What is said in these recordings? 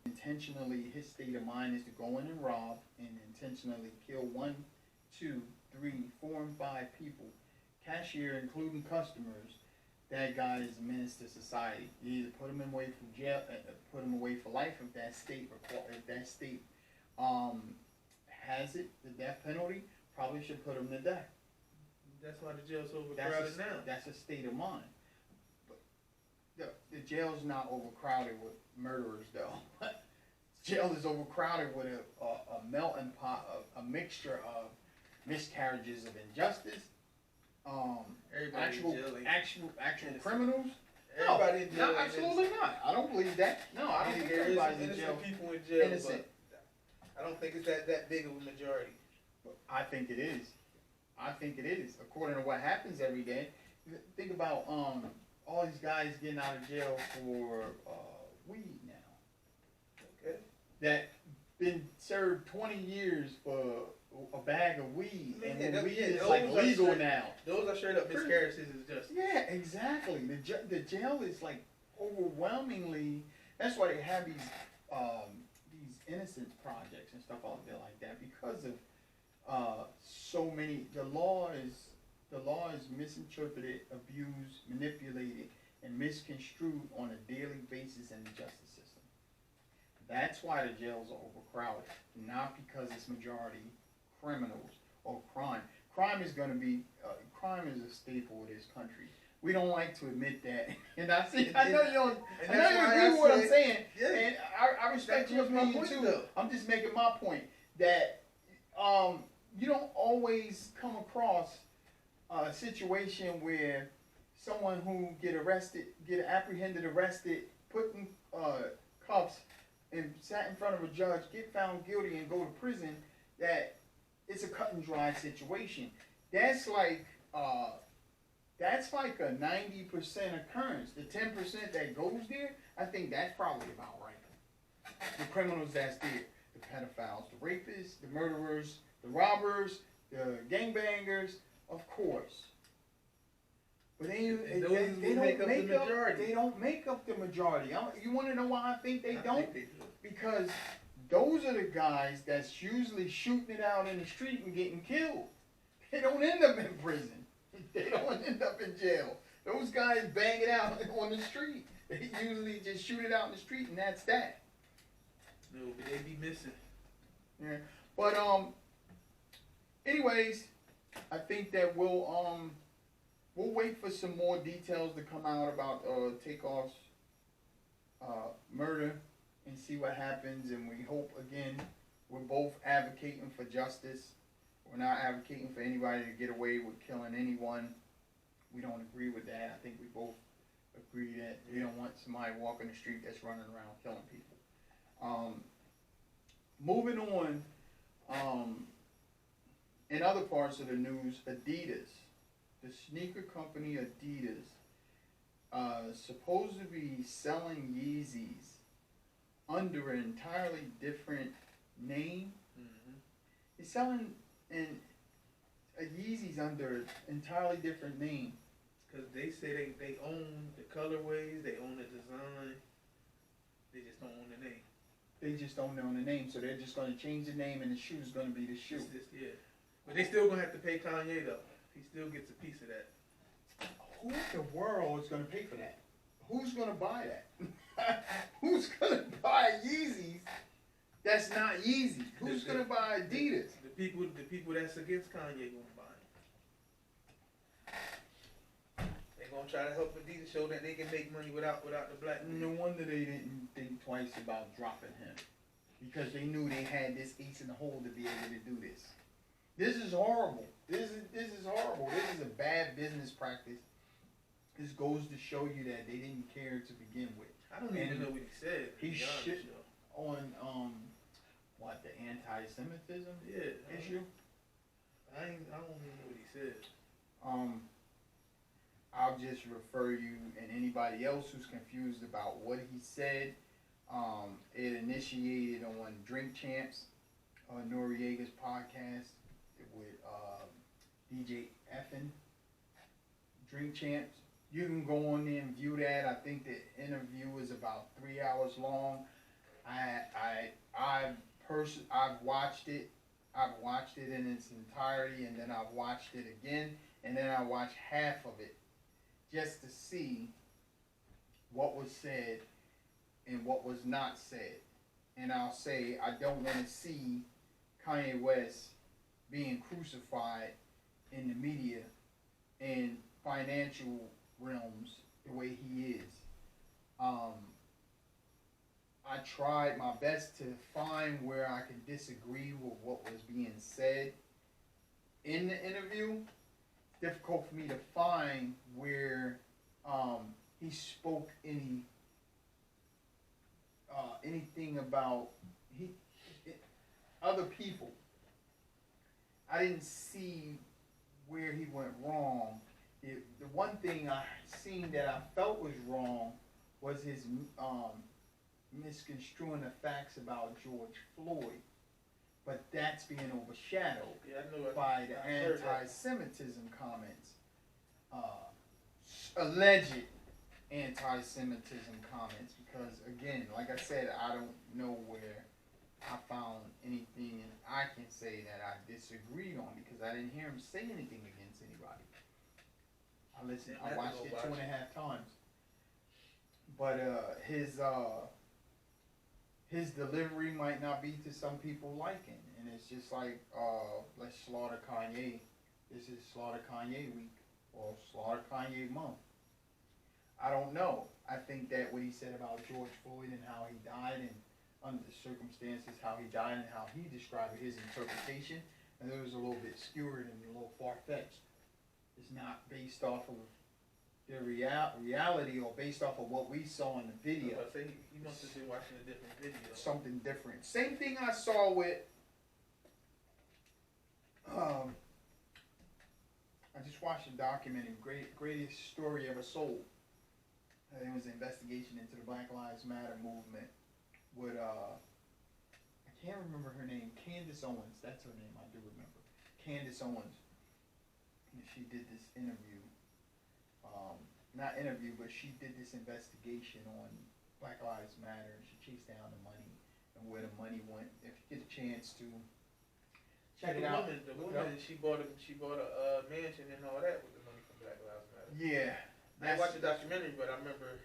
intentionally, his state of mind is to go in and rob and intentionally kill 1, 2, 3, 4, and 5 people, cashier including customers, that guy is a menace to society. You either put him away from jail, put him away for life if that state has it, the death penalty. Probably should put him to death. That's why the jail's overcrowded now. That's a state of mind. But the jail's not overcrowded with murderers, though. Jail is overcrowded with a melting pot of a mixture of miscarriages of injustice, actual criminals. Everybody in jail. No, absolutely not. I don't believe that. No, I don't think everybody's in jail. People in jail, innocent. I don't think it's that big of a majority. I think it is. I think it is. According to what happens every day. Think about all these guys getting out of jail for weed now. Okay. That been served 20 years for a bag of weed, and weed is like legal now. Those are straight up miscarriages of justice. Yeah, exactly. The jail is like overwhelmingly. That's why they have these innocence projects and stuff out there like that, because of so many. The law is misinterpreted, abused, manipulated, and misconstrued on a daily basis in the justice system. That's why the jails are overcrowded, not because it's majority criminals or crime. Crime is going to be crime is a staple of this country. We don't like to admit that, and I know you don't. I know you agree with what I'm saying, and I respect your opinion too. Though. I'm just making my point that you don't always come across a situation where someone who get apprehended, arrested, put in cuffs, and sat in front of a judge, get found guilty, and go to prison. That it's a cut and dry situation. That's like a 90% occurrence. The 10% that goes there, I think that's probably about right. The criminals that's there, the pedophiles, the rapists, the murderers, the robbers, the gangbangers, of course. But they don't make up the majority. You want to know why I think they don't? Because those are the guys that's usually shooting it out in the street and getting killed. They don't end up in prison. They don't end up in jail. Those guys bang it out on the street. They usually just shoot it out in the street, and that's that. No, but they be missing. Yeah. But anyways, I think that we'll wait for some more details to come out about Takeoff's murder and see what happens. And we hope, again, we're both advocating for justice. We're not advocating for anybody to get away with killing anyone. We don't agree with that. I think we both agree that we don't want somebody walking the street that's running around killing people. Moving on, in other parts of the news, Adidas, the sneaker company Adidas, supposed to be selling Yeezys under an entirely different name. Mm-hmm. It's selling a Yeezys under an entirely different name. Because they say they own the colorways, they own the design, they just don't own the name. They just don't own the name, so they're just going to change the name, and the shoe's going to be the shoe. Yeah, but they still going to have to pay Kanye though. He still gets a piece of that. Who in the world is going to pay for that? Who's going to buy that? Who's going to buy Yeezys? That's not Yeezy. Who's going to buy Adidas? The people that's against Kanye going to buy it. They going to try to help Adidas show that they can make money without the black man. No wonder they didn't think twice about dropping him, because they knew they had this ace in the hole to be able to do this. This is horrible. This is horrible. This is a bad business practice. This goes to show you that they didn't care to begin with. I don't even know what he said. He shit on what, the anti-Semitism issue? I don't even know what he said. I'll just refer you and anybody else who's confused about what he said. It initiated on Drink Champs, Noriega's podcast with DJ Effin. Drink Champs. You can go on there and view that. I think the interview is about 3 hours long. I've watched it. I've watched it in its entirety, and then I've watched it again, and then I watched half of it just to see what was said and what was not said. And I'll say I don't want to see Kanye West being crucified in the media and financial realms the way he is. Um, I tried my best to find where I could disagree with what was being said in the interview. It's difficult for me to find where he spoke anything about he other people. I didn't see where he went wrong. The one thing I seen that I felt was wrong was his misconstruing the facts about George Floyd, but that's being overshadowed by the anti-Semitism comments, alleged anti-Semitism comments. Because again, like I said, I don't know where I found anything I can say that I disagreed on, because I didn't hear him say anything against anybody. I watched it 2.5 times, but his delivery might not be to some people liking, and it's just like let's slaughter Kanye. This is Slaughter Kanye week or Slaughter Kanye month. I don't know. I think that what he said about George Floyd and how he died, and under the circumstances how he died and how he described his interpretation, and it was a little bit skewered and a little far-fetched. It's not based off of the reality or based off of what we saw in the video. I say he must have been watching a different video. Something different. Same thing I saw with. I just watched a documentary, Greatest Story Ever Sold. It was an investigation into the Black Lives Matter movement with I can't remember her name, Candace Owens. That's her name. I do remember Candace Owens. And she did this interview. Not interview, but she did this investigation on Black Lives Matter, and she chased down the money and where the money went. If you get a chance to check it out. The woman, she bought a mansion and all that with the money from Black Lives Matter. Yeah. I watched the documentary, but I remember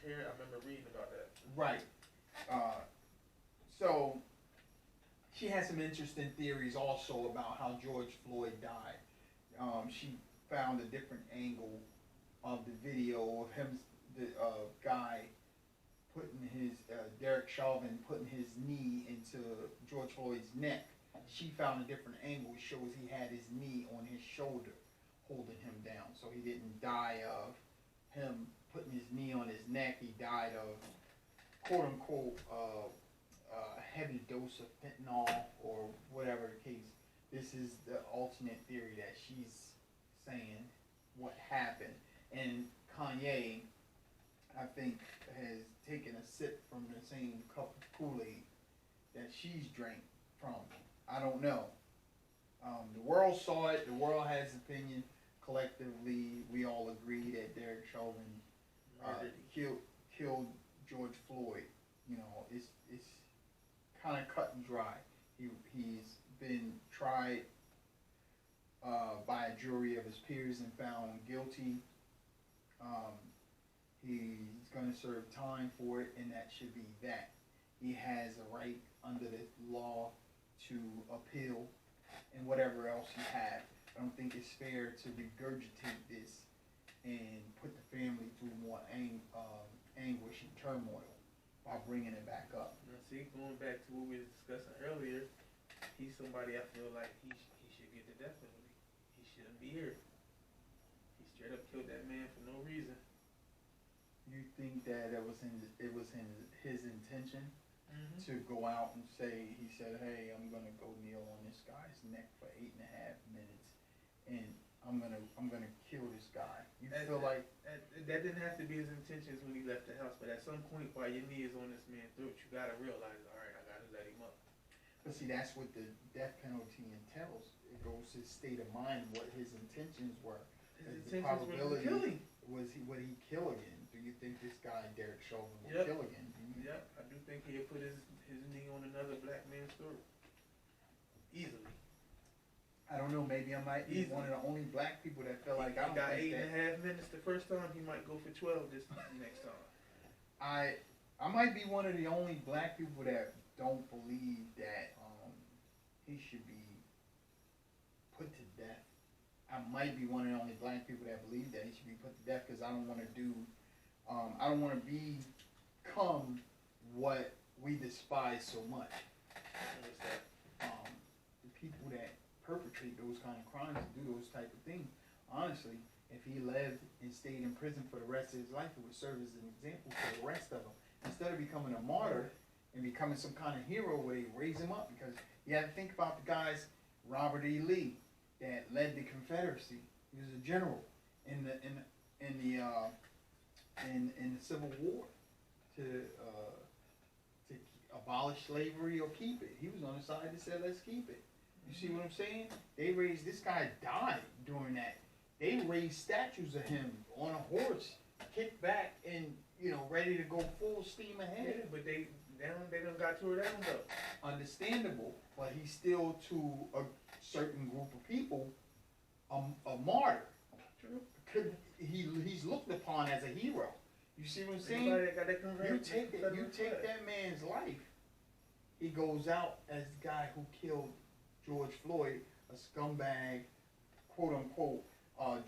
reading about that. Right. So she has some interesting theories also about how George Floyd died. She found a different angle of the video of him, the guy putting his, Derek Chauvin putting his knee into George Floyd's neck. She found a different angle. It shows he had his knee on his shoulder holding him down. So he didn't die of him putting his knee on his neck. He died of quote unquote heavy dose of fentanyl or whatever the case. This is the alternate theory that she's saying what happened. And Kanye, I think, has taken a sip from the same cup of Kool-Aid that she's drank from. I don't know. The world saw it. The world has opinion. Collectively, we all agree that Derek Chauvin killed George Floyd. You know, it's kind of cut and dry. He's been tried by a jury of his peers and found guilty. He's going to serve time for it, and that should be that. He has a right under the law to appeal and whatever else he had. I don't think it's fair to regurgitate this and put the family through more anguish and turmoil by bringing it back up. Now, see, going back to what we were discussing earlier, he's somebody I feel like he should get the death penalty. He shouldn't be here. He straight up killed that man for no reason. You think that it was his intention to go out and say, he said, hey, I'm gonna go kneel on this guy's neck for 8.5 minutes, and I'm gonna kill this guy. You feel like that didn't have to be his intentions when he left the house, but at some point while your knee is on this man's throat, you gotta realize, all right, I gotta let him up. But see, that's what the death penalty entails. It goes to his state of mind, what his intentions were Is His the intentions were to probability kill him. would he kill again? Do you think this guy Derek Chauvin will Yep. kill again? Yep, I do think he'll put his knee on another black man's throat. Easily. I don't know. Maybe I might be Easy. one of the only black people that feel like He I don't got think 8.5 minutes the first time. He might go for 12 this next time. I might be one of the only black people that don't believe that he should be put to death. I might be one of the only black people that believe that he should be put to death because I don't want to I don't want to become what we despise so much. What's that? The people that perpetrate those kind of crimes and do those type of things, honestly, if he lived and stayed in prison for the rest of his life, it would serve as an example for the rest of them. Instead of becoming a martyr and becoming some kind of hero where they raise him up, because you have to think about the guys, Robert E. Lee, that led the Confederacy. He was a general in the Civil War to abolish slavery or keep it. He was on the side that said let's keep it. You see what I'm saying? This guy died during that. They raised statues of him on a horse, kicked back and, ready to go full steam ahead. Yeah, but they done got tore down though. Understandable, but he's still to a certain group of people a martyr. True. He's looked upon as a hero. You see what I'm saying? Everybody that got that You take that man's life. He goes out as the guy who killed George Floyd, a scumbag, quote unquote,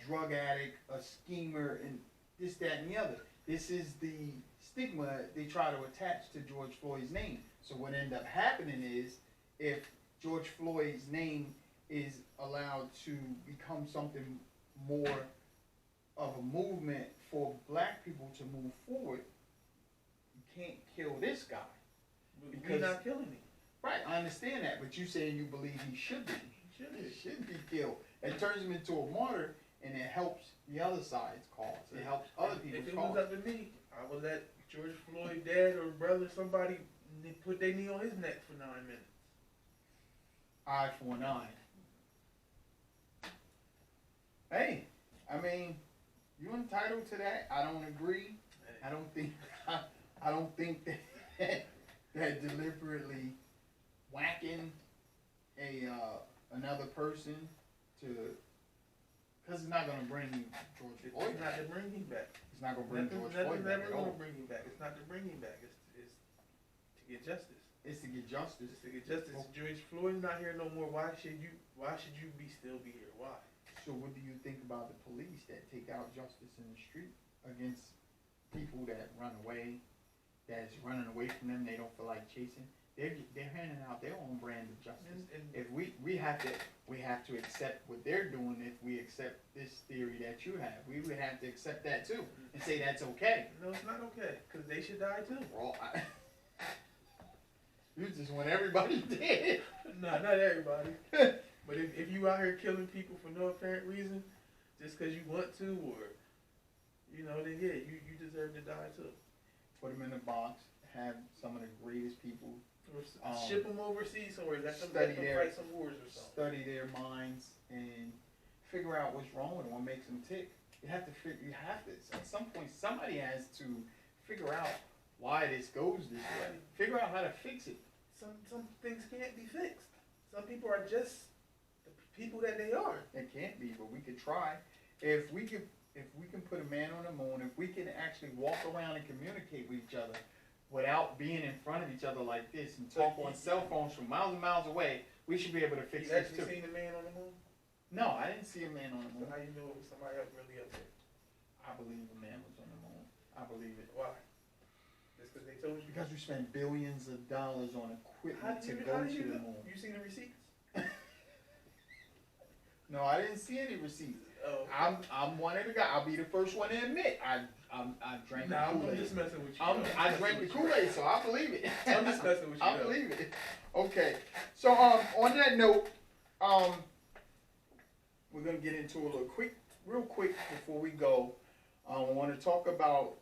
drug addict, a schemer, and this, that, and the other. This is the stigma they try to attach to George Floyd's name. So what ended up happening is, if George Floyd's name is allowed to become something more of a movement for black people to move forward, you can't kill this guy. Because we're not killing him. Right, I understand that, but you saying you believe he should be. He should be killed. It turns him into a martyr, and it helps the other side's cause. It helps other people's cause. If it was up to me, I would let George Floyd dad or brother, somebody, put their knee on his neck for 9 minutes. Eye for an eye. Hey, I mean, you're entitled to that. I don't agree. I don't think that that deliberately whacking another person to, because it's not going to bring George Floyd It's back. not to bring him back. It's not going to bring George Floyd back Never at all. going to bring him back. It's not to bring him back. It's to get justice. It's to get justice. It's to get justice. Well, George Floyd's not here no more. Why should you still be here? Why? So what do you think about the police that take out justice in the street against people that run away, that's running away from them, they don't feel like chasing? They're handing out their own brand of justice. And If we have to accept what they're doing. If we accept this theory that you have, we would have to accept that too and say that's okay. no, it's not okay, because they should die too. Well, you just want everybody dead. No, not everybody. But if you out here killing people for no apparent reason, just because you want to, or, then yeah, you deserve to die too. Put them in a box, have some of the greatest people Or ship them overseas somewhere, let them fight some wars or something. study their minds and figure out what's wrong with them, what makes them tick. You have to, at some point, somebody has to figure out why this goes this way. Figure out how to fix it. Some things can't be fixed. Some people are just the people that they are. It can't be, but we could try. If we can put a man on the moon, if we can actually walk around and communicate with each other without being in front of each other like this and talk on cell phones from miles and miles away, we should be able to fix You this actually too. seen a man on the moon? No, I didn't see a man on the So moon. how you know it was somebody else really up there? I believe a man was on the moon. I believe it. Why? Just because they told you? Because we spend billions of dollars on equipment to go to the moon. You seen the receipts? No, I didn't see any receipts. Oh. I'm one of the guys. I'll be the first one to admit I drank the I'm Kool-Aid. just messing with you. I drank the Kool-Aid, so I believe it. I'm just messing with you. I believe it. Okay, so on that note, we're gonna get into real quick before we go. I want to talk about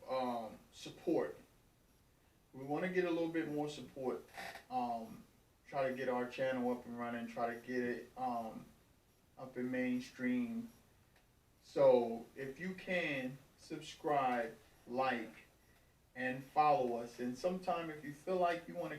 support. We want to get a little bit more support. Try to get our channel up and running. Try to get it up in mainstream So if you can subscribe, like, and follow us, and sometime if you feel like you want to